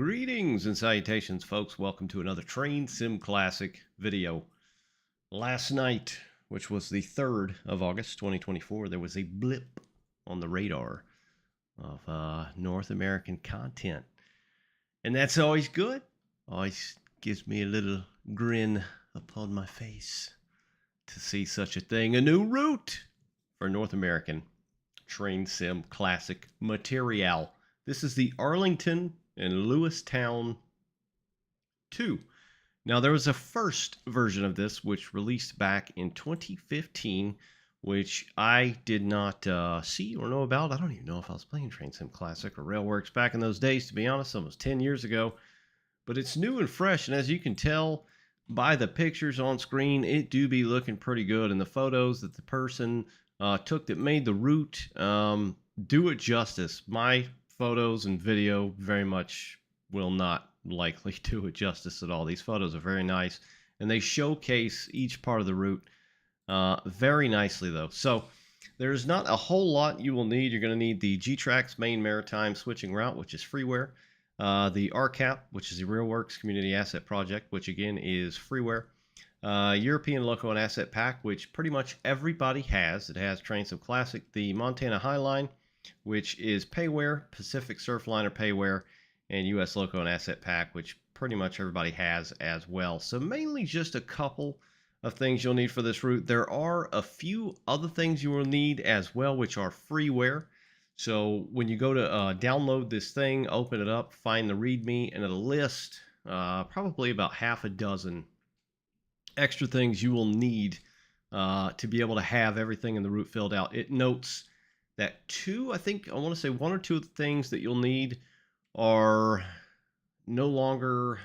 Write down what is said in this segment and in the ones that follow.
Greetings and salutations, folks. Welcome to another Train Sim Classic video. Last night, which was the 3rd of August, 2024, there was a blip on the radar of North American content. And that's always good. Always gives me a little grin upon my face to see such a thing. A new route for North American Train Sim Classic material. This is the Arlington and Lewistown 2. Now, there was a first version of this which released back in 2015, which I did not see or know about. I don't even know if I was playing Train Sim Classic or Railworks back in those days, to be honest, almost 10 years ago. But it's new and fresh, and as you can tell by the pictures on screen, it do be looking pretty good. And the photos that the person took that made the route do it justice. My photos and video very much will not likely do it justice at all. These photos are very nice, and they showcase each part of the route very nicely, though. So there's not a whole lot you will need. You're going to need the G-Trax main maritime switching route, which is Freeware, the RCAP, which is the Railworks Community Asset Project, which again is Freeware, European Loco and Asset Pack, which pretty much everybody has. It has Train Sim Classic, the Montana Highline, which is Payware, Pacific Surfliner Payware, and US Loco and Asset Pack, which pretty much everybody has as well. So mainly just a couple of things you'll need for this route. There are a few other things you will need as well, which are freeware. So when you go to download this thing, open it up, find the README, and it'll list probably about half a dozen extra things you will need to be able to have everything in the route filled out. It notes that I want to say one or two of the things that you'll need are no longer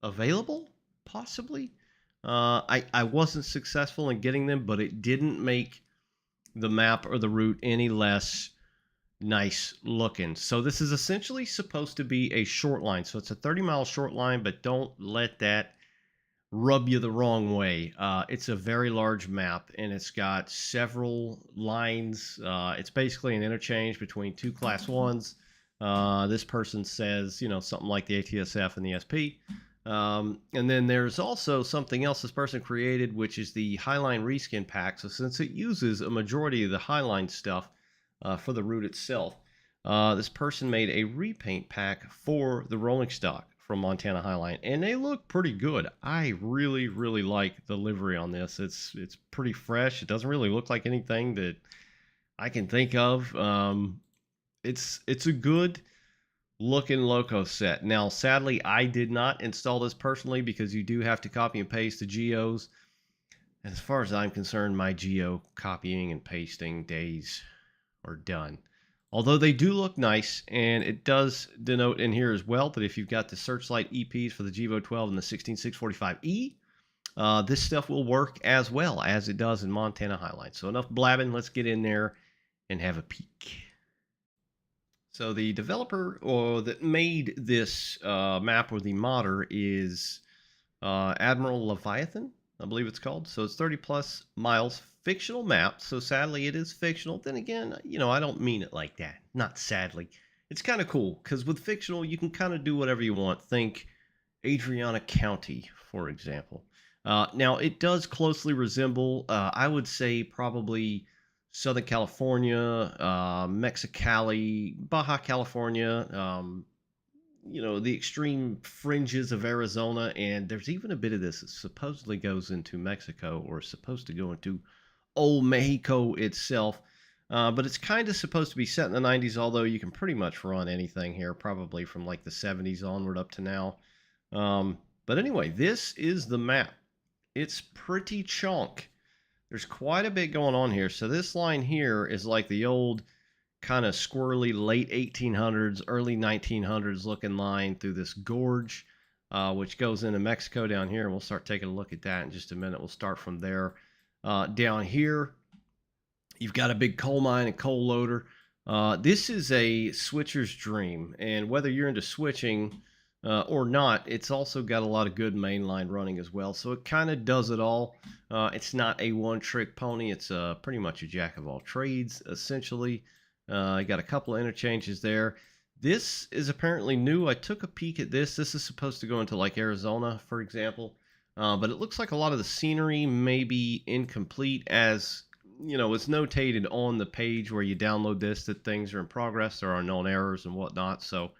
available, possibly. I wasn't successful in getting them, but it didn't make the map or the route any less nice looking. So this is essentially supposed to be a short line. So it's a 30-mile short line, but don't let that rub you the wrong way. It's a very large map, and it's got several lines. It's basically an interchange between two class ones. This person says, something like the ATSF and the SP. And then there's also something else this person created, which is the Highline Reskin Pack. So since it uses a majority of the Highline stuff for the route itself, this person made a repaint pack for the rolling stock from Montana Highline, and they look pretty good. I really, really like the livery on this. It's pretty fresh. It doesn't really look like anything that I can think of. It's a good looking loco set. Now, sadly, I did not install this personally because you do have to copy and paste the geos. And as far as I'm concerned, my geo copying and pasting days are done. Although they do look nice, and it does denote in here as well that if you've got the Searchlight EPs for the GEVO 12 and the 16645E, this stuff will work as well as it does in Montana Highline. So enough blabbing, let's get in there and have a peek. So the developer that made this map, or the modder, is Admiral Leviathan, I believe it's called. So it's 30 plus miles, fictional map. So sadly, it is fictional. Then again, I don't mean it like that. Not sadly. It's kind of cool because with fictional, you can kind of do whatever you want. Think Adriana County, for example. Now, it does closely resemble, I would say, probably Southern California, Mexicali, Baja California, the extreme fringes of Arizona, and there's even a bit of this that supposedly goes into Mexico, or is supposed to go into old Mexico itself. But it's kind of supposed to be set in the 90s, although you can pretty much run anything here, probably from like the 70s onward up to now. But anyway, this is the map. It's pretty chunk. There's quite a bit going on here. So this line here is like the old kind of squirrely late 1800s, early 1900s looking line through this gorge, which goes into Mexico down here. And we'll start taking a look at that in just a minute. We'll start from there. Down here, you've got a big coal mine and coal loader. This is a switcher's dream. And whether you're into switching or not, it's also got a lot of good mainline running as well. So it kind of does it all. It's not a one-trick pony. It's pretty much a jack of all trades, essentially. You got a couple of interchanges there. This is apparently new. I took a peek at this. This is supposed to go into like Arizona, for example. But it looks like a lot of the scenery may be incomplete, as it's notated on the page where you download this that things are in progress. There are known errors and whatnot. So,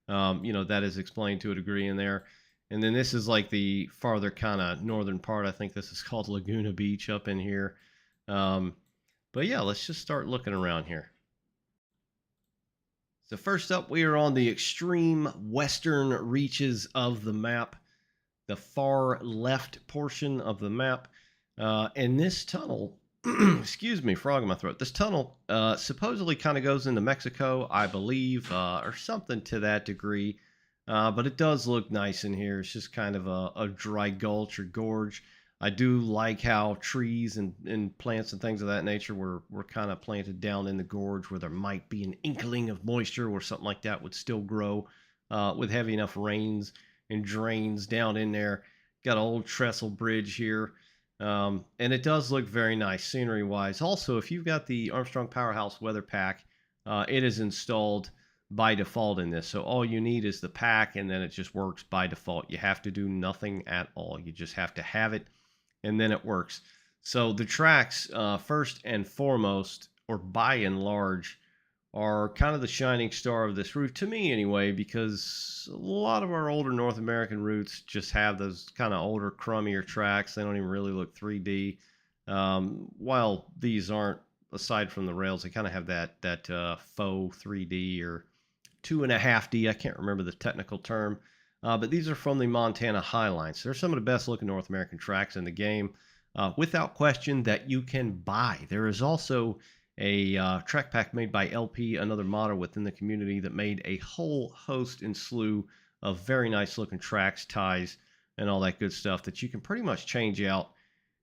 that is explained to a degree in there. And then this is like the farther kind of northern part. I think this is called Laguna Beach up in here. Um, but yeah, let's just start looking around here. So first up, we are on the extreme western reaches of the map, the far left portion of the map. And this tunnel, excuse me, frog in my throat. This tunnel supposedly kind of goes into Mexico, I believe, or something to that degree. But it does look nice in here. It's just kind of a dry gulch or gorge. I do like how trees and plants and things of that nature were kind of planted down in the gorge where there might be an inkling of moisture where something like that would still grow with heavy enough rains and drains down in there. Got an old trestle bridge here. And it does look very nice scenery wise. Also, if you've got the Armstrong Powerhouse weather pack, it is installed by default in this. So all you need is the pack, and then it just works by default. You have to do nothing at all. You just have to have it, and then it works. So the tracks, first and foremost, or by and large, are kind of the shining star of this route, to me anyway, because a lot of our older North American routes just have those kind of older, crummier tracks. They don't even really look 3D. While these aren't, aside from the rails, they kind of have that faux 3D or 2.5D. I can't remember the technical term. But these are from the Montana Highline. So they're some of the best looking North American tracks in the game, without question, that you can buy. There is also a track pack made by LP, another modder within the community, that made a whole host and slew of very nice looking tracks, ties, and all that good stuff that you can pretty much change out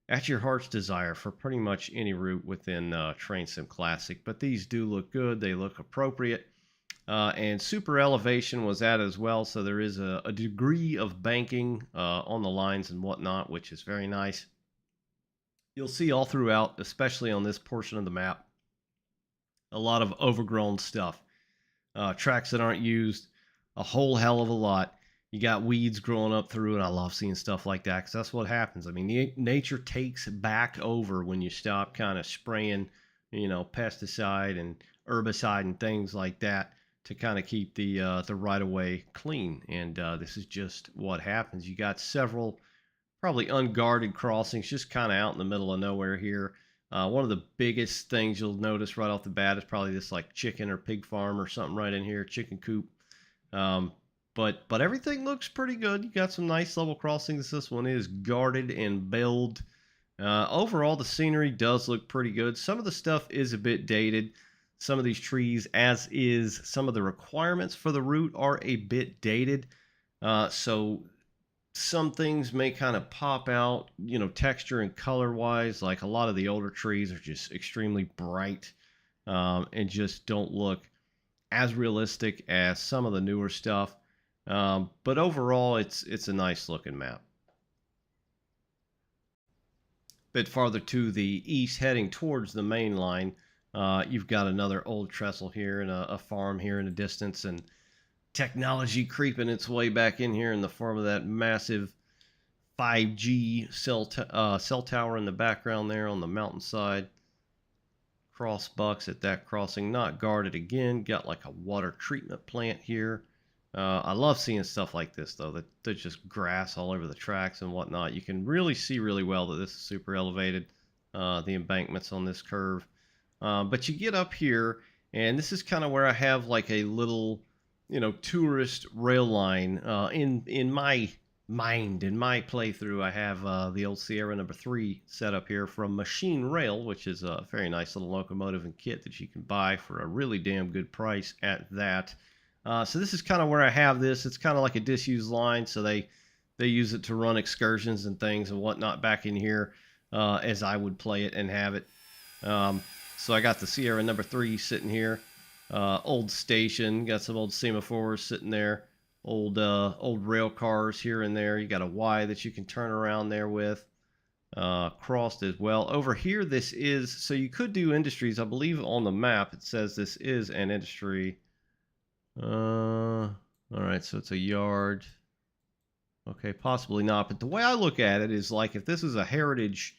at your heart's desire for pretty much any route within Train Sim Classic. But these do look good. They look appropriate. And super elevation was added as well, so there is a degree of banking on the lines and whatnot, which is very nice. You'll see all throughout, especially on this portion of the map, a lot of overgrown stuff. Tracks that aren't used a whole hell of a lot. You got weeds growing up through, and I love seeing stuff like that because that's what happens. I mean, nature takes back over when you stop kind of spraying, pesticide and herbicide and things like that to kind of keep the right of way clean. And this is just what happens. You got several probably unguarded crossings just kind of out in the middle of nowhere here. One of the biggest things you'll notice right off the bat is probably this like chicken or pig farm or something right in here, chicken coop. But everything looks pretty good. You got some nice level crossings. This one is guarded and billed. Overall, the scenery does look pretty good. Some of the stuff is a bit dated. Some of these trees, as is some of the requirements for the route, are a bit dated. So some things may kind of pop out, texture and color wise. Like a lot of the older trees are just extremely bright and just don't look as realistic as some of the newer stuff. But overall, it's a nice looking map. Bit farther to the east, heading towards the main line, you've got another old trestle here and a farm here in the distance, and technology creeping its way back in here in the form of that massive 5G cell tower in the background there on the mountainside. Cross bucks at that crossing, not guarded again. Got like a water treatment plant here. I love seeing stuff like this, though, that there's just grass all over the tracks and whatnot. You can really see really well that this is super elevated, the embankments on this curve. But you get up here, and this is kind of where I have like a little, tourist rail line. In my mind, in my playthrough, I have the old Sierra number 3 set up here from Machine Rail, which is a very nice little locomotive and kit that you can buy for a really damn good price at that. So this is kind of where I have this. It's kind of like a disused line, so they use it to run excursions and things and whatnot back in here as I would play it and have it. So I got the Sierra number 3 sitting here. Old station, got some old semaphores sitting there. Old rail cars here and there. You got a Y that you can turn around there with. Crossed as well. Over here, this is, so you could do industries. I believe on the map it says this is an industry. All right, so it's a yard. Okay, possibly not. But the way I look at it is like if this is a heritage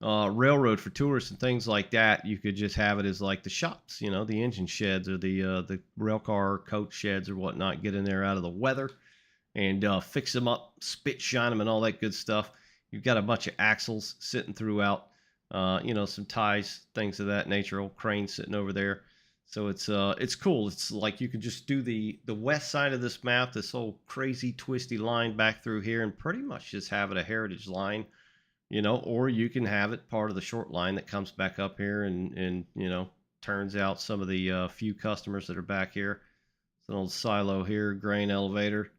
railroad for tourists and things like that, you could just have it as like the shops, you know, the engine sheds or the rail car coach sheds or whatnot. Get in there out of the weather and fix them up, spit shine them, and all that good stuff. You've got a bunch of axles sitting throughout, you know, some ties, things of that nature. Old crane sitting over there. So it's cool. It's like you could just do the west side of this map, this whole crazy twisty line back through here, and pretty much just have it a heritage line, you know, or you can have it part of the short line that comes back up here and you know turns out some of the few customers that are back here. It's an old silo here, grain elevator.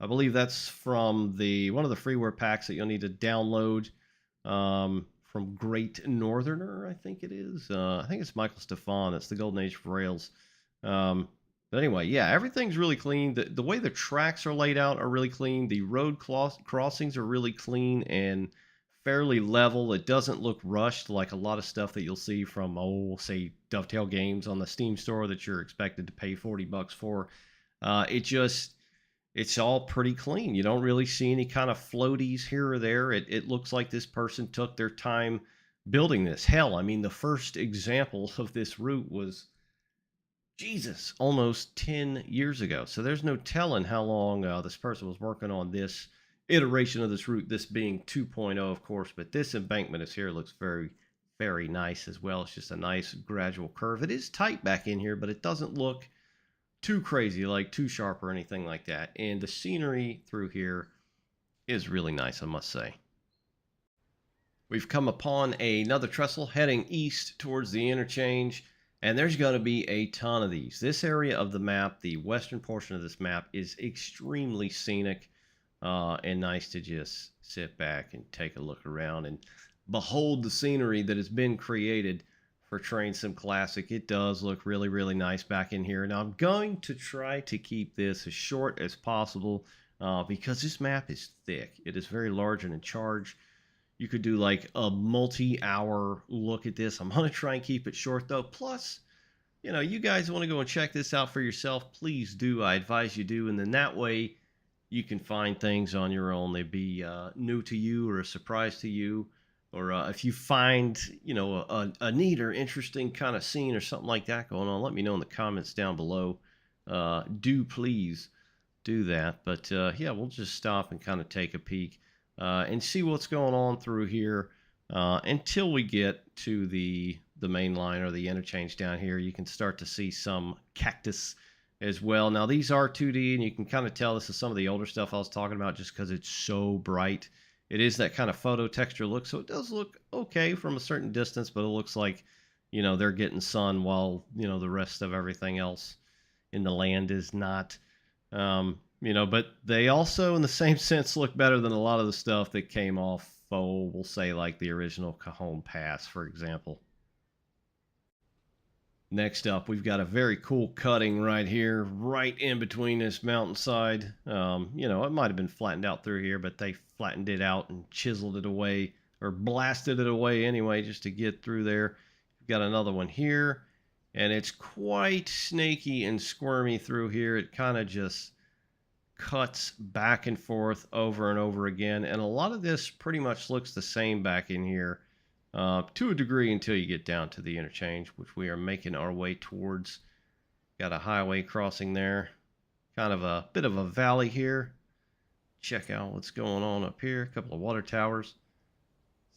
I believe that's from the one of the freeware packs that you'll need to download from Great Northerner, I think it is. I think it's Michael Stefan. It's the Golden Age of Rails. But anyway, yeah, everything's really clean. The way the tracks are laid out are really clean. The road crossings are really clean and fairly level. It doesn't look rushed like a lot of stuff that you'll see from, oh, say, Dovetail Games on the Steam store that you're expected to pay $40 for. It's all pretty clean. You don't really see any kind of floaties here or there. It looks like this person took their time building this. Hell, I mean, the first example of this route was, Jesus, almost 10 years ago. So there's no telling how long this person was working on this iteration of this route, this being 2.0, of course. But this embankment is here looks very, very nice as well. It's just a nice gradual curve. It is tight back in here, but it doesn't look too crazy, like too sharp or anything like that. And the scenery through here is really nice, I must say. We've come upon another trestle heading east towards the interchange, and there's going to be a ton of these. This area of the map, the western portion of this map, is extremely scenic and nice to just sit back and take a look around and behold the scenery that has been created for Train Sim Classic. It does look really, really nice back in here. Now I'm going to try to keep this as short as possible because this map is thick. It is very large and in charge. You could do like a multi-hour look at this. I'm going to try and keep it short though. Plus, you know, you guys want to go and check this out for yourself, please do. I advise you do. And then that way you can find things on your own. They'd be new to you or a surprise to you. Or if you find, you know, a neat or interesting kind of scene or something like that going on, let me know in the comments down below. Do please do that. But yeah, we'll just stop and kind of take a peek and see what's going on through here until we get to the main line or the interchange down here. You can start to see some cactus as well. Now these are 2D, and you can kind of tell this is some of the older stuff I was talking about just because it's so bright. It is that kind of photo texture look, so it does look okay from a certain distance, but it looks like, you know, they're getting sun while, you know, the rest of everything else in the land is not. You know, but they also, in the same sense, look better than a lot of the stuff that came off, oh, we'll say like the original Cajon Pass, for example. Next up, we've got a very cool cutting right here, right in between this mountainside. You know, it might have been flattened out through here, but they flattened it out and chiseled it away, or blasted it away anyway, just to get through there. We've got another one here, and it's quite snaky and squirmy through here. It kind of just cuts back and forth over and over again, and a lot of this pretty much looks the same back in here. To a degree until you get down to the interchange, which we are making our way towards. Got a highway crossing there. Kind of a bit of a valley here. Check out what's going on up here. A couple of water towers.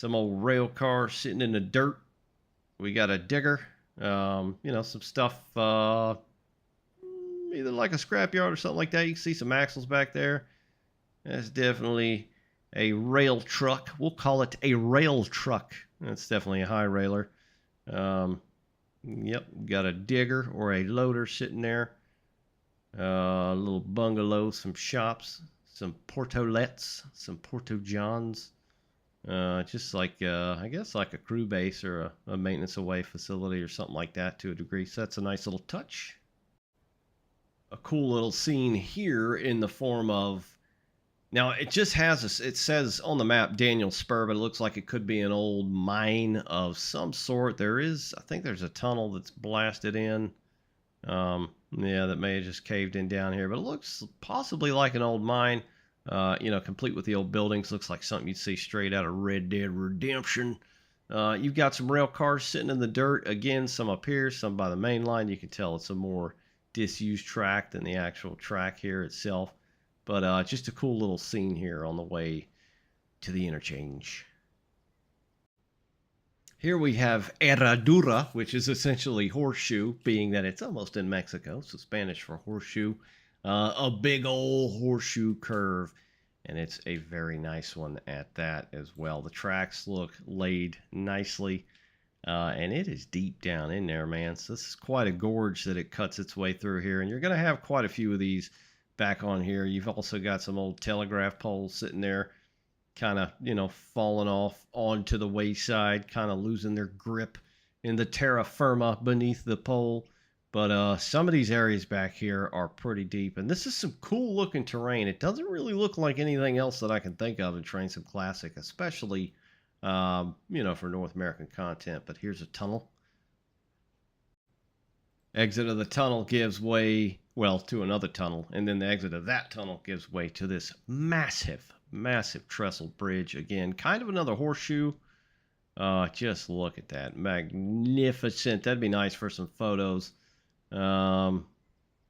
Some old rail car sitting in the dirt. We got a digger. You know, some stuff, either like a scrapyard or something like that. You can see some axles back there. That's definitely a rail truck. We'll call it a rail truck. That's definitely a high railer. Yep, got a digger or a loader sitting there. A little bungalow, some shops, some portolets, some porto-johns. Just like, I guess like a crew base or a maintenance away facility or something like that to a degree. So that's a nice little touch. A cool little scene here in the form of, now it just has it says on the map Daniel Spur, but it looks like it could be an old mine of some sort. There is, I think there's a tunnel that's blasted in. Yeah, that may have just caved in down here, but it looks possibly like an old mine. Complete with the old buildings. Looks like something you'd see straight out of Red Dead Redemption. You've got some rail cars sitting in the dirt. Again, some up here, some by the main line. You can tell it's a more disused track than the actual track here itself. But just a cool little scene here on the way to the interchange. Here we have Herradura, which is essentially horseshoe, being that it's almost in Mexico, so Spanish for horseshoe. A big old horseshoe curve, and it's a very nice one at that as well. The tracks look laid nicely, and it is deep down in there, man. So this is quite a gorge that it cuts its way through here, and you're going to have quite a few of these back on here. You've also got some old telegraph poles sitting there, kind of, falling off onto the wayside, kind of losing their grip in the terra firma beneath the pole. But some of these areas back here are pretty deep, and this is some cool looking terrain. It doesn't really look like anything else that I can think of in Train Sim Classic, especially, for North American content. But here's a tunnel. Exit of the tunnel gives way, well, to another tunnel, and then the exit of that tunnel gives way to this massive trestle bridge. Again, kind of another horseshoe. Just look at that. Magnificent. That'd be nice for some photos. I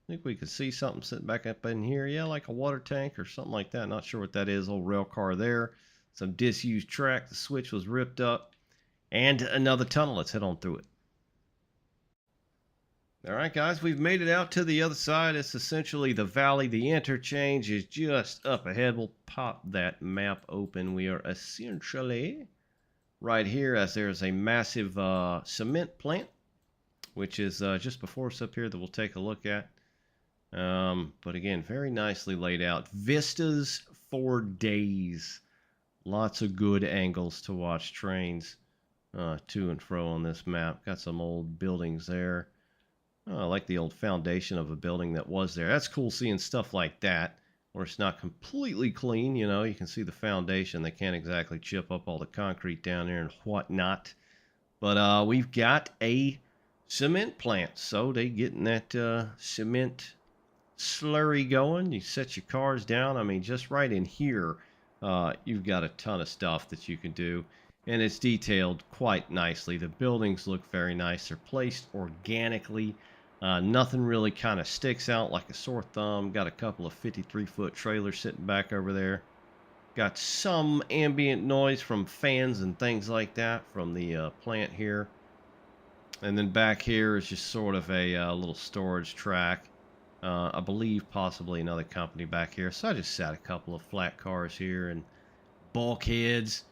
think we could see something sitting back up in here. Yeah, like a water tank or something like that. Not sure what that is. Old rail car there. Some disused track. The switch was ripped up. And another tunnel. Let's head on through it. All right, guys, we've made it out to the other side. It's essentially the valley. The interchange is just up ahead. We'll pop that map open. We are essentially right here, as there's a massive cement plant, which is just before us up here, that we'll take a look at. But again, very nicely laid out. Vistas for days. Lots of good angles to watch trains to and fro on this map. Got some old buildings there. I like the old foundation of a building that was there. That's cool seeing stuff like that, where it's not completely clean. You can see the foundation. They can't exactly chip up all the concrete down there and whatnot. But we've got a cement plant, so they getting that cement slurry going. You set your cars down. I mean, just right in here, you've got a ton of stuff that you can do. And it's detailed quite nicely. The buildings look very nice. They're placed organically. Nothing really kind of sticks out like a sore thumb. Got a couple of 53-foot trailers sitting back over there. Got some ambient noise from fans and things like that from the plant here. And then back here is just sort of a little storage track. I believe possibly another company back here. So I just sat a couple of flat cars here and bulkheads.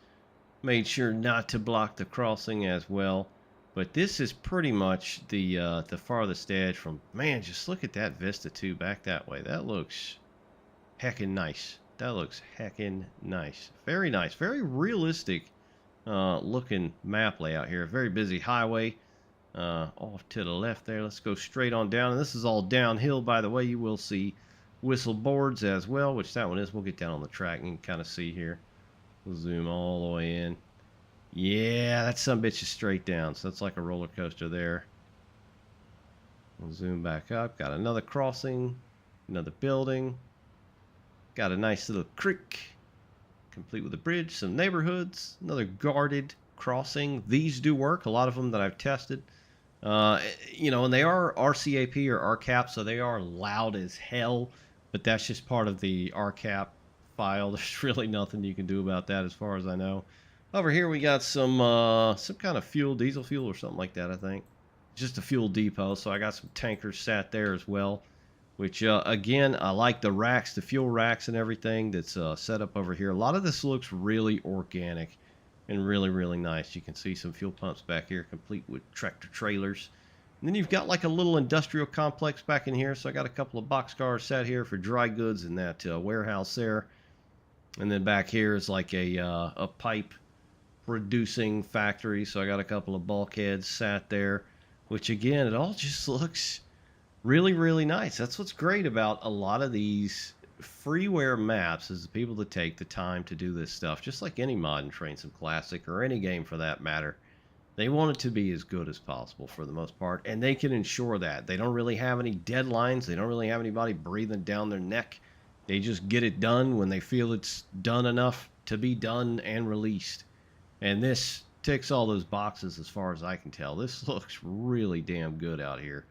Made sure not to block the crossing as well. But this is pretty much the farthest edge from... Man, just look at that vista too back that way. That looks heckin' nice. That looks heckin' nice. Very nice. Very realistic looking map layout here. Very busy highway off to the left there. Let's go straight on down. And this is all downhill, by the way. You will see whistle boards as well, which that one is. We'll get down on the track and you can kind of see here. We'll zoom all the way in. Yeah, that sumbitch is straight down, so that's like a roller coaster there. We'll zoom back up. Got another crossing, another building. Got a nice little creek, complete with a bridge, some neighborhoods, another guarded crossing. These do work, a lot of them that I've tested. And they are RCAP or RCAP, so they are loud as hell, but that's just part of the RCAP file. There's really nothing you can do about that as far as I know. Over here we got some kind of fuel, diesel fuel or something like that, I think. Just a fuel depot, so I got some tankers sat there as well, which again, I like the racks, the fuel racks and everything that's set up over here. A lot of this looks really organic and really nice. You can see some fuel pumps back here complete with tractor trailers. And then you've got like a little industrial complex back in here, so I got a couple of boxcars sat here for dry goods in that warehouse there. And then back here is like a pipe producing factory, so I got a couple of bulkheads sat there, which again, it all just looks really nice. That's what's great about a lot of these freeware maps, is the people that take the time to do this stuff, just like any mod in Train Sim Classic or any game for that matter. They want it to be as good as possible for the most part, and they can ensure that. They don't really have any deadlines. They don't really have anybody breathing down their neck. They just get it done when they feel it's done enough to be done and released. And this ticks all those boxes as far as I can tell. This looks really damn good out here.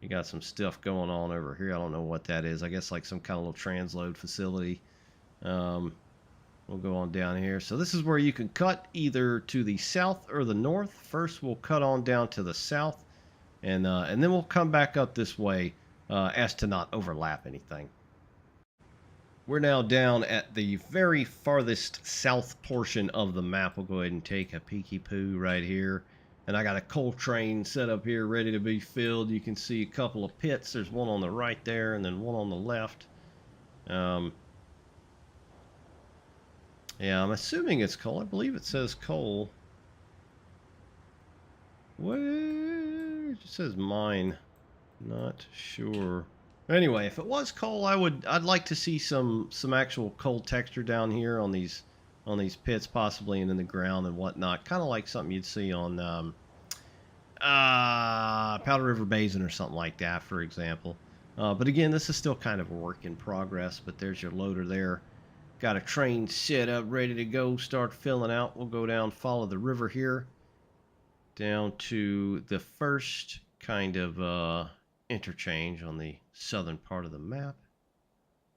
You got some stuff going on over here. I don't know what that is. I guess like some kind of little transload facility. We'll go on down here. So this is where you can cut either to the south or the north. First, we'll cut on down to the south, and then we'll come back up this way as to not overlap anything. We're now down at the very farthest south portion of the map. We'll go ahead and take a peeky poo right here. And I got a coal train set up here ready to be filled. You can see a couple of pits. There's one on the right there and then one on the left. Yeah, I'm assuming it's coal. I believe it says coal. Where? It just says mine. Not sure. Anyway, if it was coal, I'd like to see some actual coal texture down here on these pits, possibly, and in the ground and whatnot. Kind of like something you'd see on Powder River Basin or something like that, for example. But again, this is still kind of a work in progress. But there's your loader there. Got a train set up, ready to go, start filling out. We'll go down, follow the river here, down to the first kind of interchange on the southern part of the map.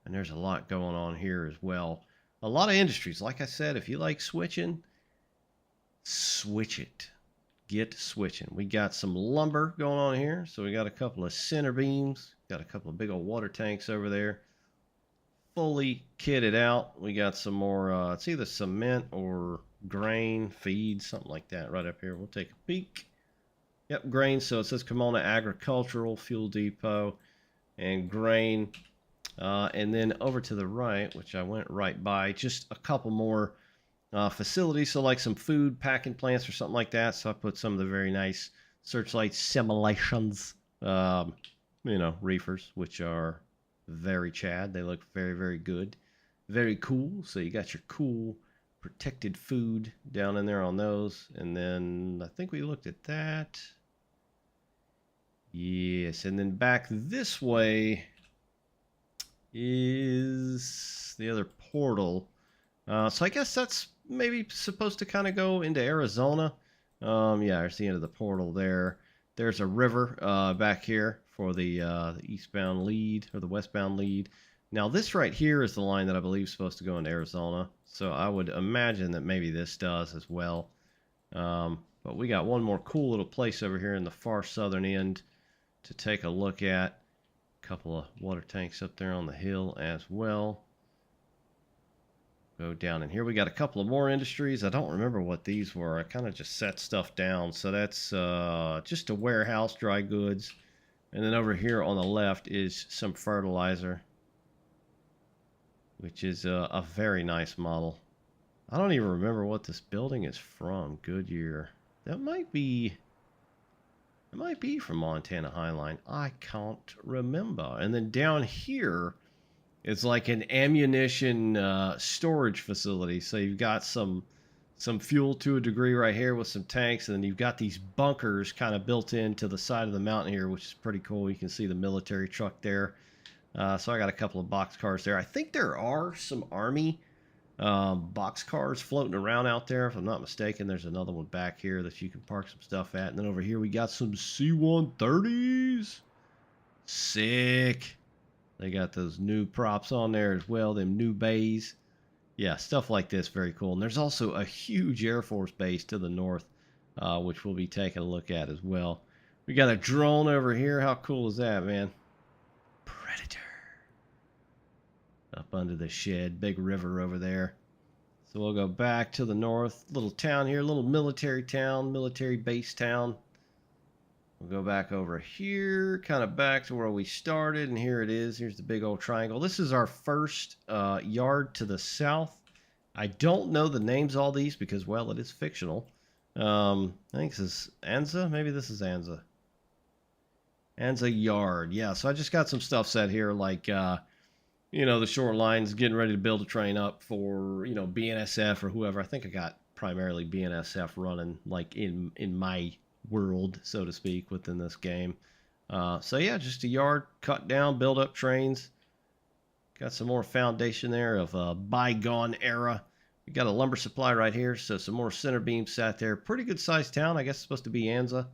And there's a lot going on here as well. A lot of industries. Like I said, if you like switching, switch it. Get switching. We got some lumber going on here. So we got a couple of center beams. Got a couple of big old water tanks over there. Fully kitted out. We got some more, it's either cement or grain, feed, something like that right up here. We'll take a peek. Yep, grain. So it says Kimona Agricultural Fuel Depot and grain. And then over to the right, which I went right by, just a couple more facilities. So like some food packing plants or something like that. So I put some of the very nice Searchlight simulations, reefers, which are very Chad. They look very, very good. Very cool. So you got your cool protected food down in there on those. And then I think we looked at that. Yes. And then back this way is the other portal. So I guess that's maybe supposed to kind of go into Arizona. Yeah, there's the end of the portal there. There's a river back here for the eastbound lead or the westbound lead. Now this right here is the line that I believe is supposed to go into Arizona. So I would imagine that maybe this does as well. But we got one more cool little place over here in the far southern end to take a look at. A couple of water tanks up there on the hill as well. Go down in here. We got a couple of more industries. I don't remember what these were. I kind of just set stuff down. So that's just a warehouse, dry goods. And then over here on the left is some fertilizer, which is a very nice model. I don't even remember what this building is from. Goodyear. That might be... It might be from Montana Highline. I can't remember. And then down here... It's like an ammunition storage facility. So you've got some fuel to a degree right here with some tanks. And then you've got these bunkers kind of built into the side of the mountain here, which is pretty cool. You can see the military truck there. So I got a couple of box cars there. I think there are some Army box cars floating around out there. If I'm not mistaken, there's another one back here that you can park some stuff at. And then over here we got some C-130s. Sick. They got those new props on there as well, them new bays. Yeah, stuff like this, very cool. And there's also a huge Air Force base to the north, which we'll be taking a look at as well. We got a drone over here. How cool is that, man? Predator. Up under the shed. Big river over there. So we'll go back to the north. Little town here, little military town, military base town. We'll go back over here, kind of back to where we started, and here it is. Here's the big old triangle. This is our first yard to the south. I don't know the names of all these because, well, it is fictional. I think this is Anza. Maybe this is Anza. Anza Yard. Yeah, so I just got some stuff set here, like, the Shortline's getting ready to build a train up for, BNSF or whoever. I think I got primarily BNSF running like in my world, so to speak, within this game. So yeah, just a yard cut down, build up trains. Got some more foundation there of a bygone era. We got a lumber supply right here, so some more center beams sat there. Pretty good sized town. I guess it's supposed to be Anza.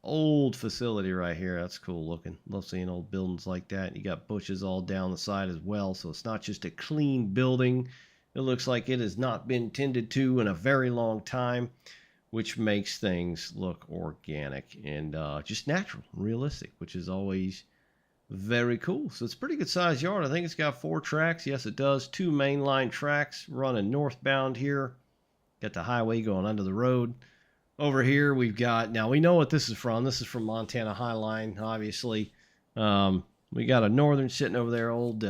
Old facility right here. That's cool looking. Love seeing old buildings like that. You got bushes all down the side as well, so it's not just a clean building. It looks like it has not been tended to in a very long time, which makes things look organic and just natural, realistic, which is always very cool. So it's a pretty good sized yard. I think it's got 4 tracks. Yes, it does. 2 mainline tracks running northbound here. Got the highway going under the road. Over here we've got, now we know what this is from. This is from Montana Highline, obviously. We got a Northern sitting over there, old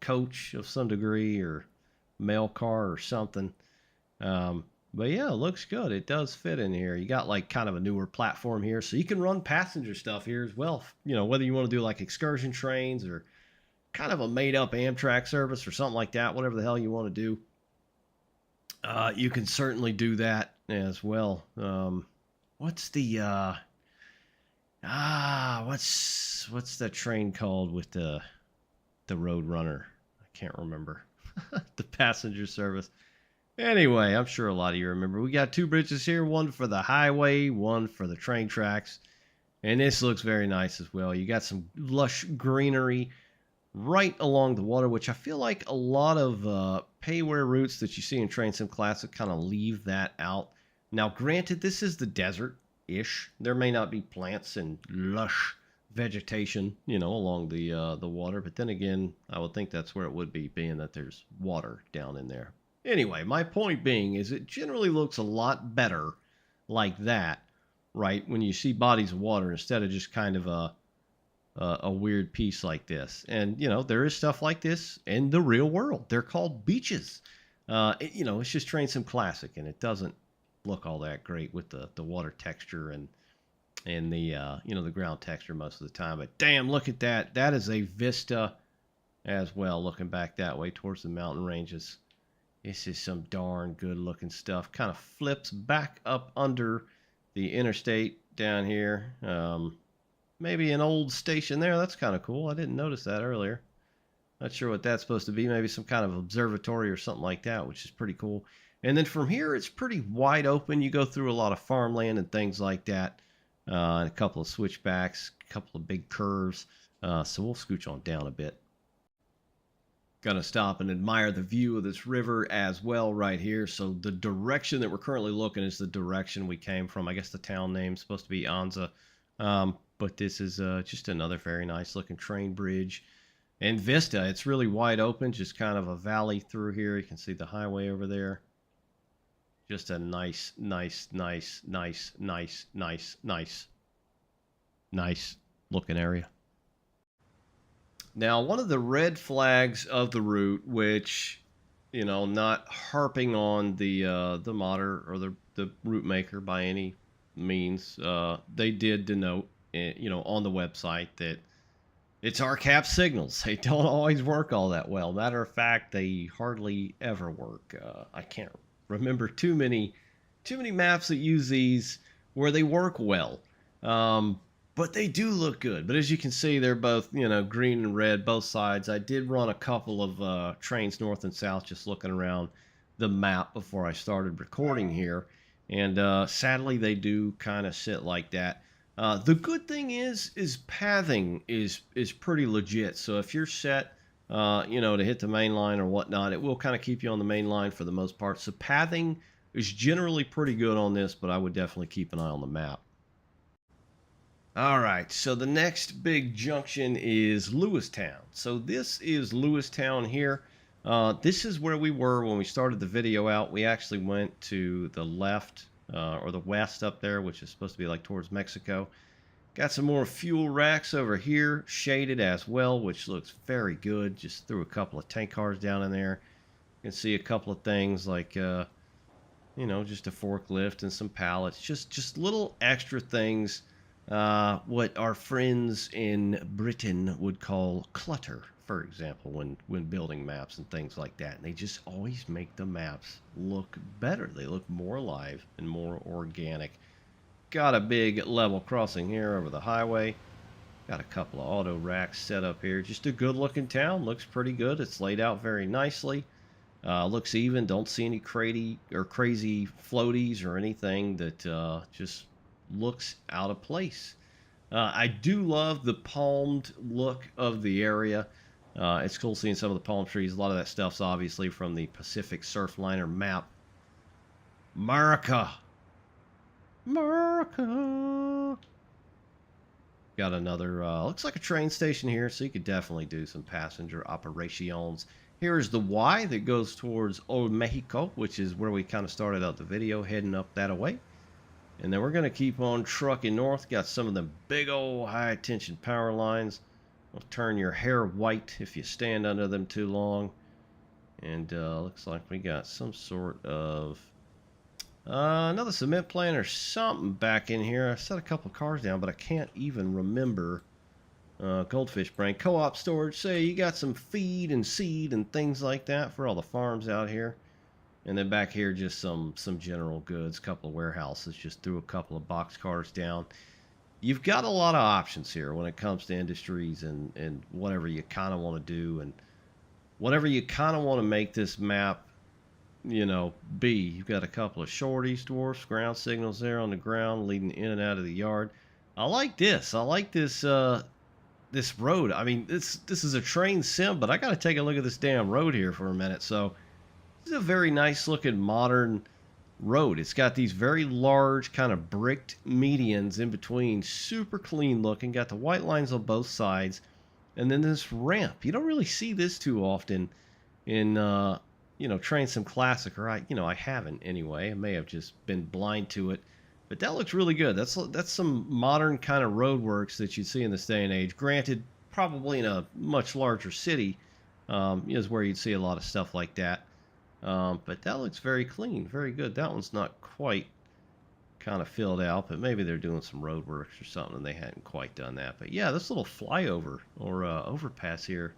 coach of some degree or mail car or something. But yeah, it looks good. It does fit in here. You got like kind of a newer platform here, so you can run passenger stuff here as well. You know, whether you want to do like excursion trains or kind of a made-up Amtrak service or something like that, whatever the hell you want to do, you can certainly do that as well. What's the what's that train called with the road runner? I can't remember. The passenger service. Anyway, I'm sure a lot of you remember. We got 2 bridges here, one for the highway, one for the train tracks. And this looks very nice as well. You got some lush greenery right along the water, which I feel like a lot of payware routes that you see in Train Sim Classic kind of leave that out. Now, granted, this is the desert-ish. There may not be plants and lush vegetation, you know, along the water. But then again, I would think that's where it would be, being that there's water down in there. Anyway, my point being is it generally looks a lot better like that, right, when you see bodies of water instead of just kind of a weird piece like this. And, you know, there is stuff like this in the real world. They're called beaches. You know, it's just Train Sim Classic, and it doesn't look all that great with the water texture and the, you know, the ground texture most of the time. But damn, look at that. That is a vista as well, looking back that way towards the mountain ranges. This is some darn good looking stuff. Kind of flips back up under the interstate down here. Maybe an old station there. That's kind of cool. I didn't notice that earlier. Not sure what that's supposed to be. Maybe some kind of observatory or something like that, which is pretty cool. And then from here, it's pretty wide open. You go through a lot of farmland and things like that. And a couple of switchbacks, a couple of big curves. So we'll scooch on down a bit. Gonna stop and admire the view of this river as well right here. So the direction that we're currently looking is the direction we came from. I guess the town name's supposed to be Anza. But this is just another very nice looking train bridge and vista. It's really wide open, just kind of a valley through here. You can see the highway over there. Just a nice looking area. Now, one of the red flags of the route, which, you know, not harping on the modder or the route maker by any means, they did denote, you know, on the website that it's RCAP signals. They don't always work all that well. Matter of fact, they hardly ever work. I can't remember too many maps that use these where they work well. But they do look good. But as you can see, they're both, you know, green and red, both sides. I did run a couple of trains north and south just looking around the map before I started recording here. And sadly, they do kind of sit like that. The good thing is pathing is pretty legit. So if you're set, you know, to hit the main line or whatnot, it will kind of keep you on the main line for the most part. So pathing is generally pretty good on this, but I would definitely keep an eye on the map. All right, so the next big junction is Lewistown. So this is Lewistown here. This is where we were when we started the video out. We actually went to the left or the west up there, which is supposed to be like towards Mexico. Got some more fuel racks over here, shaded as well, which looks very good. Just threw a couple of tank cars down in there. You can see a couple of things like, you know, just a forklift and some pallets. Just little extra things. What our friends in Britain would call clutter for example, when building maps and things like that. And they just always make the maps look better. They look more alive and more organic. Got a big level crossing here over the highway. Got a couple of auto racks set up here. Just a good looking town. Looks pretty good. It's laid out very nicely. Looks even. Don't see any crazy floaties or anything that just looks out of place. I do love the palmed look of the area. It's cool seeing some of the palm trees. A lot of that stuff's obviously from the Pacific Surfliner map. America! America! Got another, looks like a train station here, so you could definitely do some passenger operations. Here's the Y that goes towards Old Mexico, which is where we kind of started out the video, heading up that way. And then we're going to keep on trucking north. Got some of the big old high tension power lines. Will turn your hair white if you stand under them too long. And looks like we got some sort of another cement plant or something back in here. I set a couple of cars down, but I can't even remember. Goldfish Brain co-op storage. Say you got some feed and seed and things like that for all the farms out here. And then back here, just some general goods, couple of warehouses. Just threw a couple of box cars down. You've got a lot of options here when it comes to industries and whatever you kind of want to do and whatever you kind of want to make this map, you know, be. You've got a couple of shorties, dwarfs, ground signals there on the ground leading in and out of the yard. I like this. I like this this road. I mean, this is a train sim, but I got to take a look at this damn road here for a minute. So this is a very nice looking modern road. It's got these very large kind of bricked medians in between, super clean looking, got the white lines on both sides, and then this ramp. You don't really see this too often in you know, Train Sim Classic, or I haven't anyway. I may have just been blind to it, but that looks really good. That's some modern kind of roadworks that you'd see in this day and age. Granted, probably in a much larger city is where you'd see a lot of stuff like that. But that looks very clean, very good. That one's not quite kind of filled out, but maybe they're doing some road works or something and they hadn't quite done that. But yeah, this little flyover or overpass here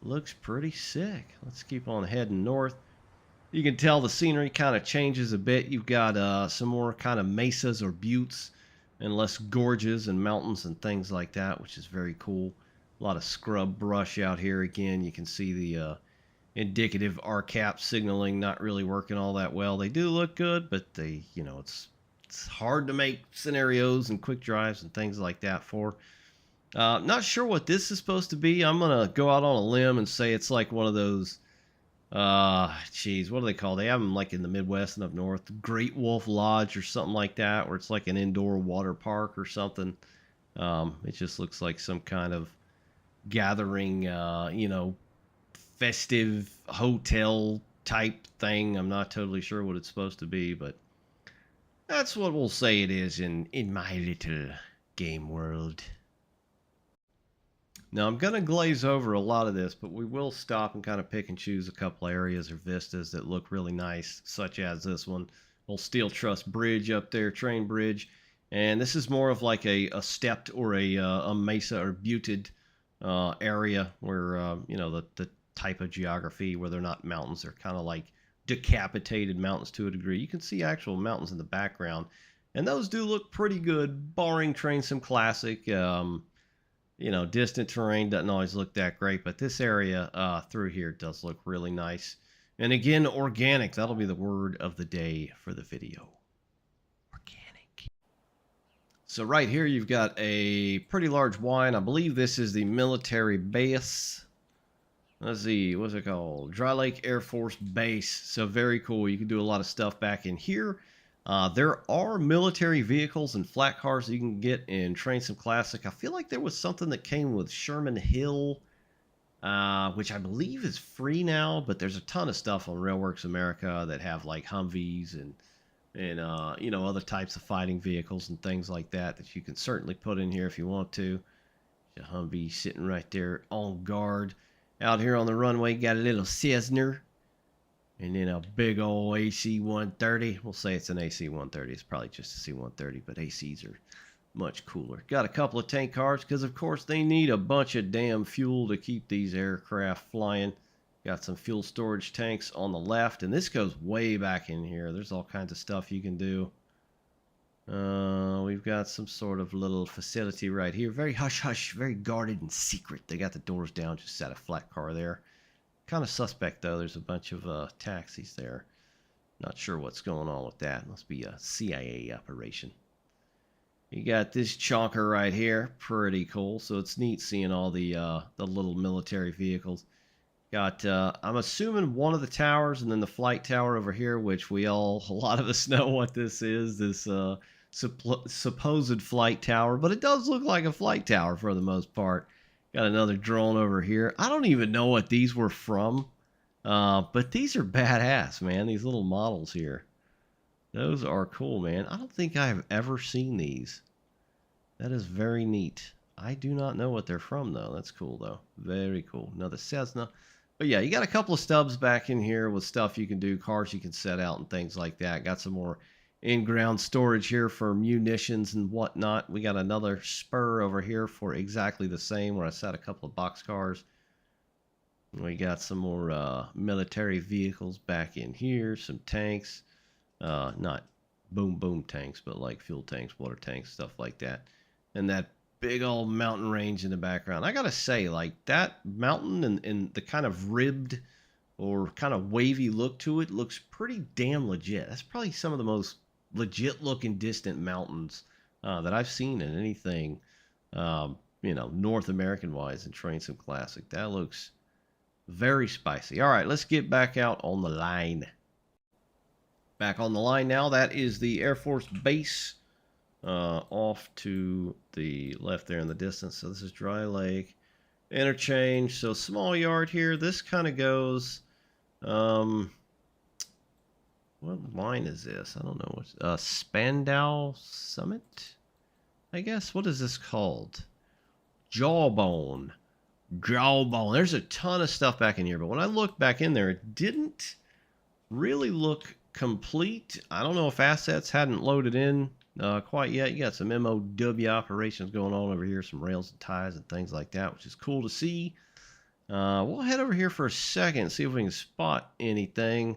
looks pretty sick. Let's keep on heading north. You can tell the scenery kind of changes a bit. You've got some more kind of mesas or buttes and less gorges and mountains and things like that, which is very cool. A lot of scrub brush out here. Again, you can see the indicative RCAP signaling not really working all that well. They do look good, but they, you know, it's hard to make scenarios and quick drives and things like that for. Not sure what this is supposed to be. I'm gonna go out on a limb and say it's like one of those geez, what do they call? They have them like in the Midwest and up north, Great Wolf Lodge or something like that, where it's like an indoor water park or something. It just looks like some kind of gathering, you know, festive hotel type thing. I'm not totally sure what it's supposed to be, but that's what we'll say it is in my little game world. Now I'm going to glaze over a lot of this, but we will stop and kind of pick and choose a couple areas or vistas that look really nice, such as this one. Old Steel Truss Bridge up there, train bridge. And this is more of like a stepped or a mesa or butted area where, you know, the type of geography where they're not mountains. They're kind of like decapitated mountains to a degree. You can see actual mountains in the background. And those do look pretty good, barring Train Sim Classic. You know, distant terrain doesn't always look that great, but this area through here does look really nice. And again, organic. That'll be the word of the day for the video. Organic. So right here, you've got a pretty large Y, and I believe this is the military base. Let's see, what's it called? Dry Lake Air Force Base. So very cool. You can do a lot of stuff back in here. There are military vehicles and flat cars that you can get in Train Sim Classic. I feel like there was something that came with Sherman Hill, which I believe is free now, but there's a ton of stuff on Railworks America that have like Humvees and you know, other types of fighting vehicles and things like that that you can certainly put in here if you want to. The Humvee sitting right there on guard. Out here on the runway, got a little Cessna. And then a big old AC-130. We'll say it's an AC-130. It's probably just a C-130, but ACs are Much cooler. Got a couple of tank cars because, of course, they need a bunch of damn fuel to keep these aircraft flying. Got some fuel storage tanks on the left, and this goes way back in here. There's all kinds of stuff you can do. We've got some sort of little facility right here. Very hush-hush, very guarded and secret. They got the doors down, just set a flat car there. Kind of suspect, though. There's a bunch of taxis there. Not sure what's going on with that. Must be a CIA operation. You got this chonker right here. Pretty cool. So it's neat seeing all the little military vehicles. Got, I'm assuming one of the towers and then the flight tower over here, which a lot of us know what this is, this supposed flight tower. But it does look like a flight tower for the most part. Got another drone over here. I don't even know what these were from. But these are badass, man. These little models here. Those are cool, man. I don't think I have ever seen these. That is very neat. I do not know what they're from, though. That's cool, though. Very cool. Another Cessna. But yeah, you got a couple of stubs back in here with stuff you can do, cars you can set out and things like that. Got some more in-ground storage here for munitions and whatnot. We got another spur over here for exactly the same, where I set a couple of boxcars. We got some more military vehicles back in here, some tanks. Not boom tanks, but like fuel tanks, water tanks, stuff like that. And that big old mountain range in the background. I gotta say, like, that mountain and the kind of ribbed or kind of wavy look to it looks pretty damn legit. That's probably some of the most legit looking distant mountains that I've seen in anything, North American wise in Train Sim Classic. That looks very spicy. All right, let's get back out on the line. Back on the line now. That is the Air Force Base off to the left there in the distance. So this is Dry Lake. Interchange. So small yard here. This kind of goes... what line is this? I don't know. What's Spandau Summit? I guess. What is this called? Jawbone. There's a ton of stuff back in here, but when I looked back in there, it didn't really look complete. I don't know if assets hadn't loaded in quite yet. You got some MOW operations going on over here, some rails and ties and things like that, which is cool to see. We'll head over here for a second, see if we can spot anything.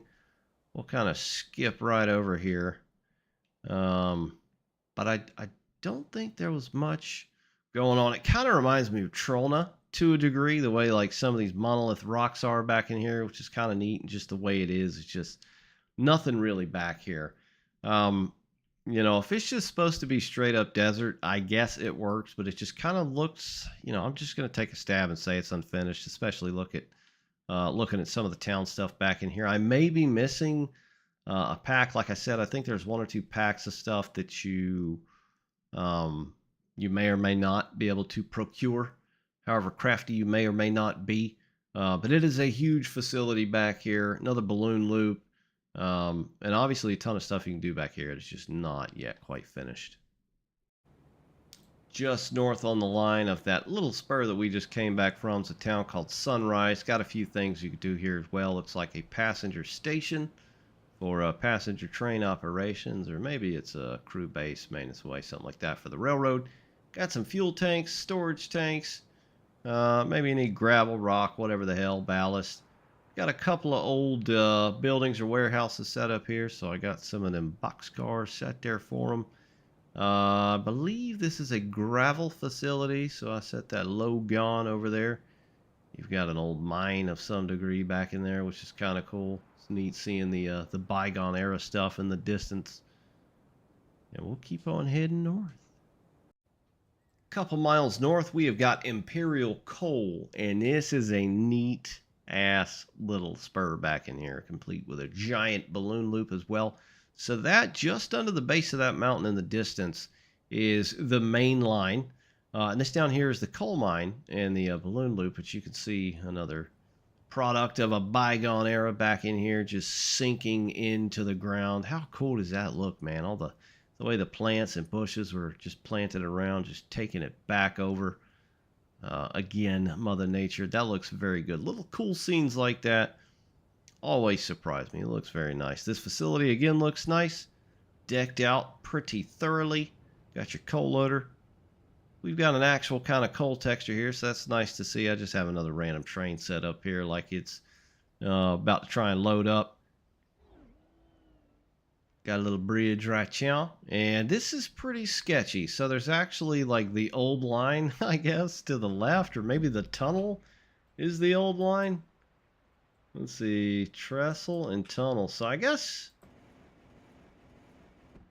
We'll kind of skip right over here. But I don't think there was much going on. It kind of reminds me of Trolna to a degree, the way like some of these monolith rocks are back in here, which is kind of neat, and just the way it is. It's just nothing really back here. If it's just supposed to be straight up desert, I guess it works, but it just kind of looks, I'm just going to take a stab and say it's unfinished, especially looking at some of the town stuff back in here. I may be missing a pack. Like I said, I think there's one or two packs of stuff that you may or may not be able to procure, however crafty you may or may not be. But it is a huge facility back here. Another balloon loop. And obviously a ton of stuff you can do back here. It's just not yet quite finished. Just north on the line of that little spur that we just came back from is a town called Sunrise. Got a few things you could do here as well. Looks like a passenger station for passenger train operations, or maybe it's a crew base, maintenance way, something like that for the railroad. Got some fuel tanks, storage tanks. Maybe you need gravel, rock, whatever the hell, ballast. Got a couple of old buildings or warehouses set up here, so I got some of them boxcars set there for them. I believe this is a gravel facility, so I set that low gone over there. You've got an old mine of some degree back in there, which is kind of cool. It's neat seeing the bygone era stuff in the distance. And we'll keep on heading north. Couple miles north, we have got Imperial Coal, and this is a neat ass little spur back in here, complete with a giant balloon loop as well. So that just under the base of that mountain in the distance is the main line, and this down here is the coal mine and the balloon loop, which you can see another product of a bygone era back in here, just sinking into the ground. How cool does that look, man? All the way the plants and bushes were just planted around, just taking it back over. Again, Mother Nature. That looks very good. Little cool scenes like that always surprise me. It looks very nice. This facility, again, looks nice. Decked out pretty thoroughly. Got your coal loader. We've got an actual kind of coal texture here, so that's nice to see. I just have another random train set up here like it's about to try and load up. Got a little bridge right here. And this is pretty sketchy. So there's actually like the old line, I guess, to the left. Or maybe the tunnel is the old line. Let's see. Trestle and tunnel. So I guess...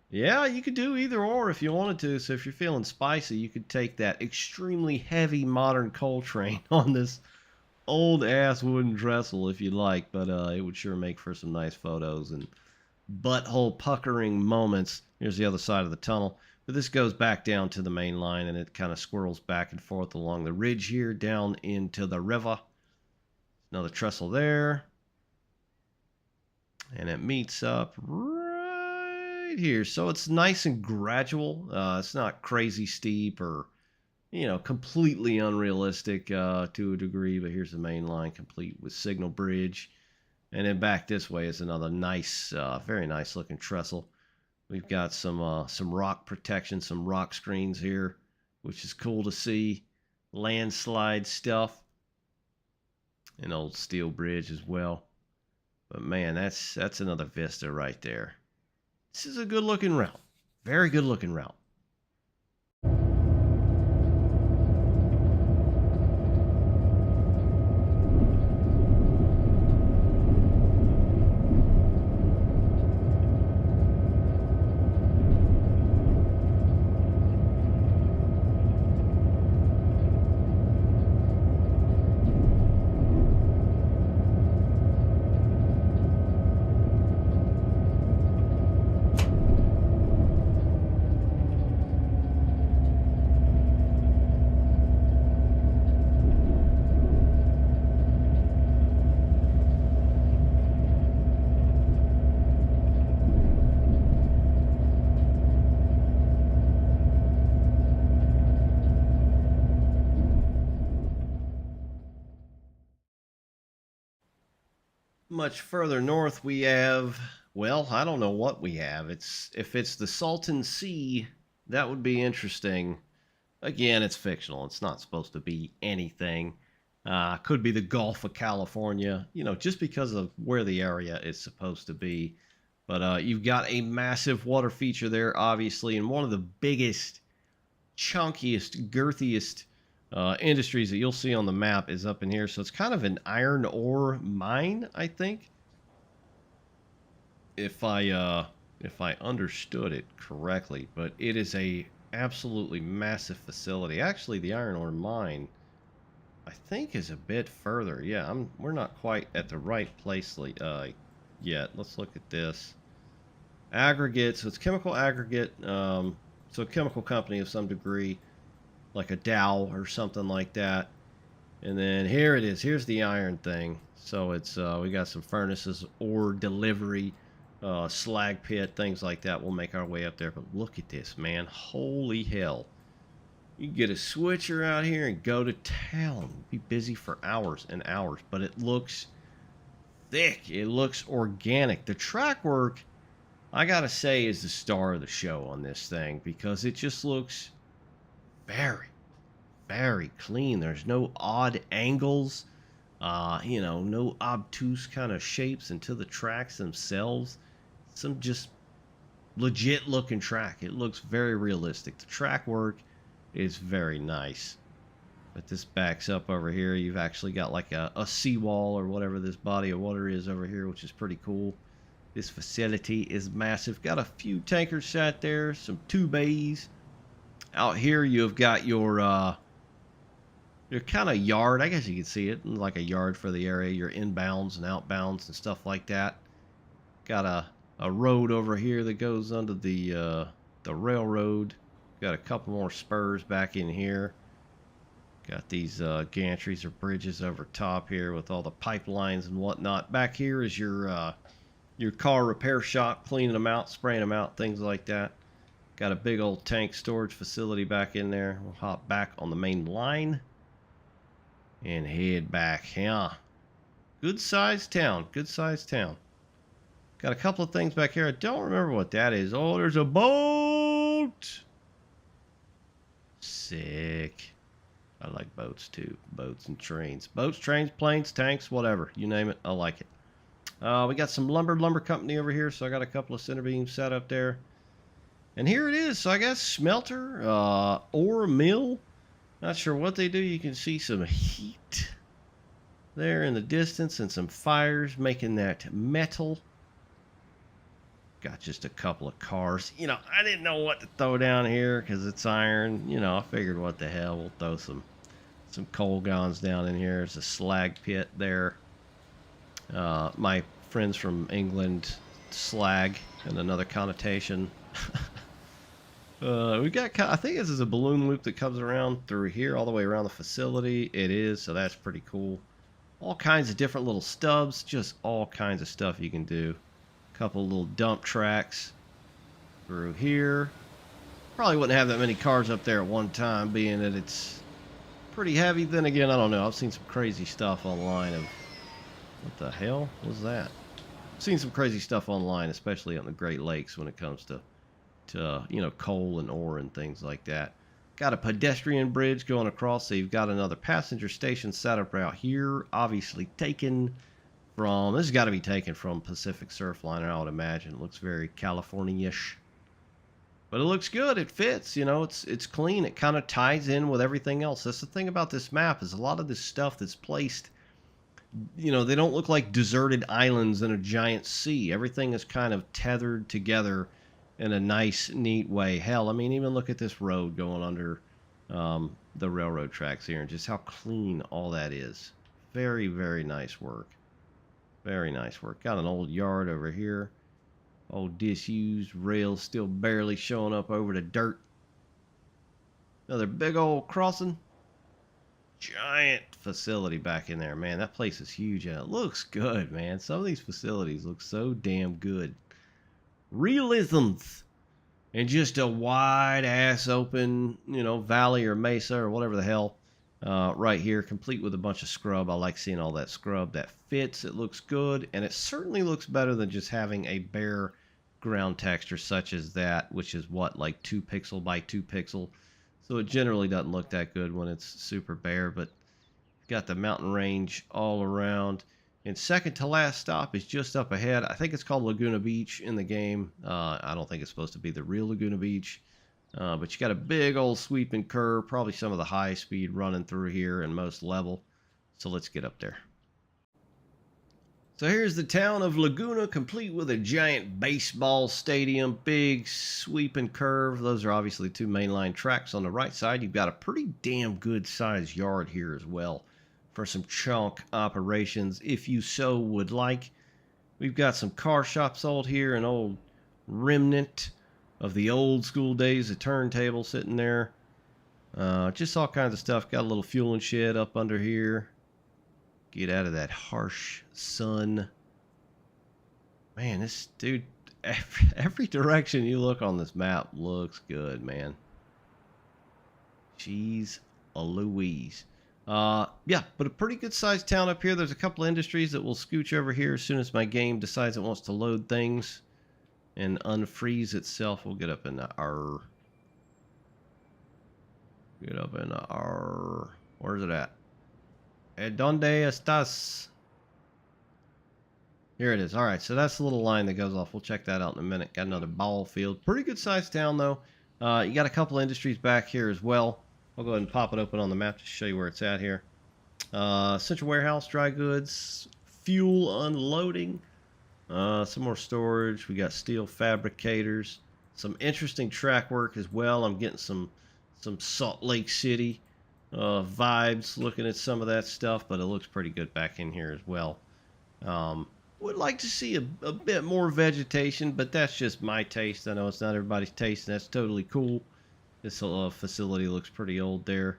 yeah, you could do either or if you wanted to. So if you're feeling spicy, you could take that extremely heavy modern coal train on this old-ass wooden trestle if you like. But it would sure make for some nice photos and butthole puckering moments. Here's the other side of the tunnel, but this goes back down to the main line and it kind of squirrels back and forth along the ridge here down into the river. Another trestle there, and it meets up right here. So it's nice and gradual. It's not crazy steep or, you know, completely unrealistic to a degree, but here's the main line complete with signal bridge. And then back this way is another nice, very nice looking trestle. We've got some rock protection, some rock screens here, which is cool to see. Landslide stuff. An old steel bridge as well. But man, that's another vista right there. This is a good looking route. Very good looking route. Much further north we have, well, I don't know what we have. If it's the Salton Sea, that would be interesting. Again, it's fictional. It's not supposed to be anything. Could be the Gulf of California, you know, just because of where the area is supposed to be. But you've got a massive water feature there, obviously, and one of the biggest, chunkiest, girthiest industries that you'll see on the map is up in here. So it's kind of an iron ore mine, I think, if I understood it correctly. But it is a absolutely massive facility. Actually, the iron ore mine, I think, is a bit further. Yeah, we're not quite at the right place yet. Let's look at this. Aggregate. So it's chemical aggregate. So a chemical company of some degree, like a Dow or something like that. And then here it is. Here's the iron thing. So it's we got some furnaces, ore delivery, slag pit, things like that. We'll make our way up there. But look at this, man. Holy hell. You can get a switcher out here and go to town. Be busy for hours and hours. But it looks thick. It looks organic. The track work, I gotta say, is the star of the show on this thing, because it just looks very, very clean. There's no odd angles, you know, no obtuse kind of shapes into the tracks themselves. Some just legit looking track. It looks very realistic. The track work is very nice. But this backs up over here. You've actually got like a seawall or whatever this body of water is over here, which is pretty cool. This facility is massive. Got a few tankers sat there, some 2 bays. Out here you've got your kind of yard. I guess you can see it like a yard for the area. Your inbounds and outbounds and stuff like that. Got a road over here that goes under the railroad. Got a couple more spurs back in here. Got these gantries or bridges over top here with all the pipelines and whatnot. Back here is your car repair shop, cleaning them out, spraying them out, things like that. Got a big old tank storage facility back in there. We'll hop back on the main line and head back. Yeah, good sized town. Good sized town. Got a couple of things back here. I don't remember what that is. Oh, there's a boat. Sick. I like boats too. Boats and trains. Boats, trains, planes, tanks, whatever. You name it, I like it. We got some lumber company over here, so I got a couple of center beams set up there. And here it is. So I guess smelter, ore mill. Not sure what they do. You can see some heat there in the distance and some fires making that metal. Got just a couple of cars. You know, I didn't know what to throw down here because it's iron. You know, I figured what the hell, we'll throw some coal guns down in here. There's a slag pit there. My friends from England, slag and another connotation. We got, I think this is a balloon loop that comes around through here all the way around the facility. It is, so that's pretty cool. All kinds of different little stubs, just all kinds of stuff you can do. A couple little dump tracks through here. Probably wouldn't have that many cars up there at one time, being that it's pretty heavy. Then again, I don't know. I've seen some crazy stuff online of, what the hell was that? I've seen some crazy stuff online, especially on the Great Lakes when it comes to you know, coal and ore and things like that. Got a pedestrian bridge going across, so you've got another passenger station set up out here. Obviously taken from, this has got to be taken from Pacific Surfliner, I would imagine. It looks very California-ish. But it looks good. It fits, you know, it's clean. It kind of ties in with everything else. That's the thing about this map, is a lot of this stuff that's placed, you know, they don't look like deserted islands in a giant sea. Everything is kind of tethered together in a nice, neat way. Hell, I mean, even look at this road going under the railroad tracks here, and just how clean all that is. Very, very nice work. Very nice work. Got an old yard over here. Old disused rails still barely showing up over the dirt. Another big old crossing. Giant facility back in there. Man, that place is huge, and it looks good, man. Some of these facilities look so damn good. Realisms, and just a wide ass open, you know, valley or mesa or whatever the hell, right here, complete with a bunch of scrub. I like seeing all that scrub. That fits. It looks good, and it certainly looks better than just having a bare ground texture such as that, which is what, like 2 pixel by 2 pixel. So it generally doesn't look that good when it's super bare, but got the mountain range all around. And second to last stop is just up ahead. I think it's called Laguna Beach in the game. I don't think it's supposed to be the real Laguna Beach. But you got a big old sweeping curve. Probably some of the high speed running through here and most level. So let's get up there. So here's the town of Laguna, complete with a giant baseball stadium. Big sweeping curve. Those are obviously 2 mainline tracks on the right side. You've got a pretty damn good sized yard here as well, for some chunk operations, if you so would like. We've got some car shops sold here, an old remnant of the old school days, a turntable sitting there. Just all kinds of stuff. Got a little fueling shed up under here. Get out of that harsh sun. Man, this dude, every direction you look on this map looks good, man. Jeez Louise. Yeah, but a pretty good sized town up here. There's a couple of industries that will scooch over here as soon as my game decides it wants to load things and unfreeze itself. We'll get up in the R. Get up in the R. Where's it at? ¿Dónde estás? Here it is. All right, so that's the little line that goes off. We'll check that out in a minute. Got another ball field. Pretty good sized town, though. You got a couple of industries back here as well. I'll go ahead and pop it open on the map to show you where it's at here. Central warehouse, dry goods, fuel unloading, some more storage. We got steel fabricators, some interesting track work as well. I'm getting some Salt Lake City vibes looking at some of that stuff, but it looks pretty good back in here as well. Would like to see a bit more vegetation, but that's just my taste. I know it's not everybody's taste, and that's totally cool. This facility looks pretty old there.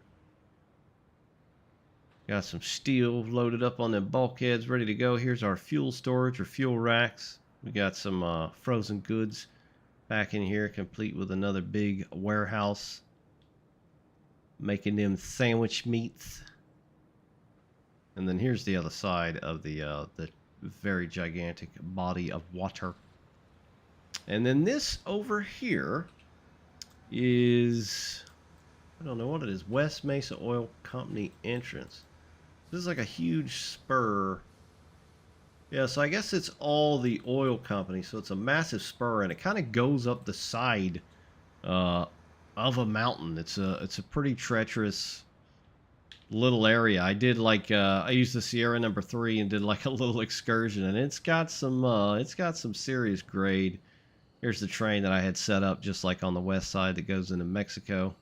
Got some steel loaded up on them bulkheads ready to go. Here's our fuel storage or fuel racks. We got some frozen goods back in here, complete with another big warehouse. Making them sandwich meats. And then here's the other side of the very gigantic body of water. And then this over here is, I don't know what it is. West Mesa Oil Company entrance. This is like a huge spur. Yeah, so I guess it's all the oil company. So it's a massive spur, and it kind of goes up the side uh, of a mountain. It's a pretty treacherous little area. I did like I used the Sierra number 3 and did like a little excursion, and it's got some serious grade. Here's the train that I had set up just like on the west side that goes into Mexico.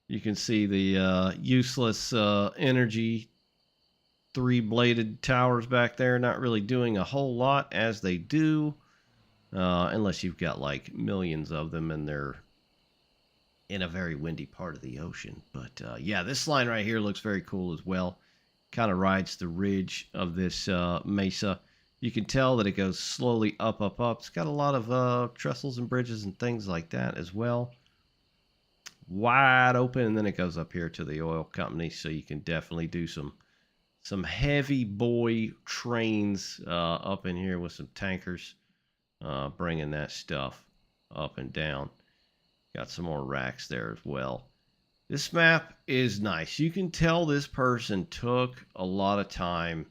You can see the useless energy 3-bladed towers back there, not really doing a whole lot as they do, unless you've got like millions of them and they're in a very windy part of the ocean. But yeah, this line right here looks very cool as well. Kind of rides the ridge of this mesa. You can tell that it goes slowly up, up, up. It's got a lot of trestles and bridges and things like that as well. Wide open, and then it goes up here to the oil company, so you can definitely do some heavy boy trains up in here with some tankers bringing that stuff up and down. Got some more racks there as well. This map is nice. You can tell this person took a lot of time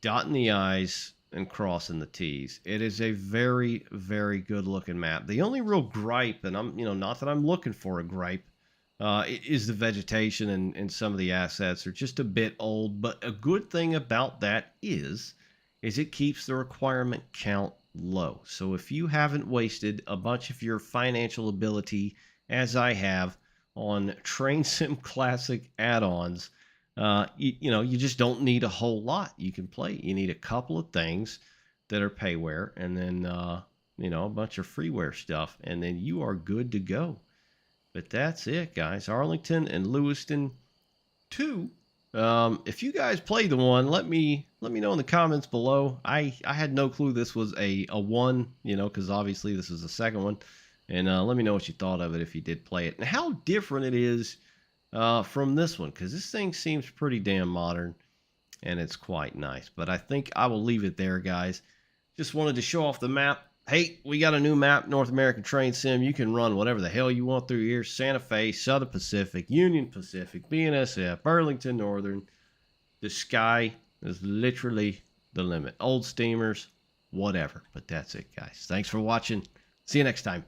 dotting the I's and crossing the T's. It is a very, very good looking map. The only real gripe, and I'm, not that I'm looking for a gripe, is the vegetation and some of the assets are just a bit old. But a good thing about that is it keeps the requirement count low. So if you haven't wasted a bunch of your financial ability, as I have, on Train Sim Classic add-ons, you just don't need a whole lot. You can play. You need a couple of things that are payware, and then a bunch of freeware stuff, and then you are good to go. But that's it, guys. Arlington and Lewiston 2. If you guys played the one, let me know in the comments below. I had no clue this was a 1, because obviously this is the second one. And let me know what you thought of it if you did play it, and how different it is from this one, because this thing seems pretty damn modern, and it's quite nice. But I think I will leave it there, guys. Just wanted to show off the map. Hey, we got a new map, North American Train Sim. You can run whatever the hell you want through here. Santa Fe, Southern Pacific, Union Pacific, BNSF, Burlington Northern. The sky is literally the limit. Old steamers, whatever. But that's it, guys. Thanks for watching. See you next time.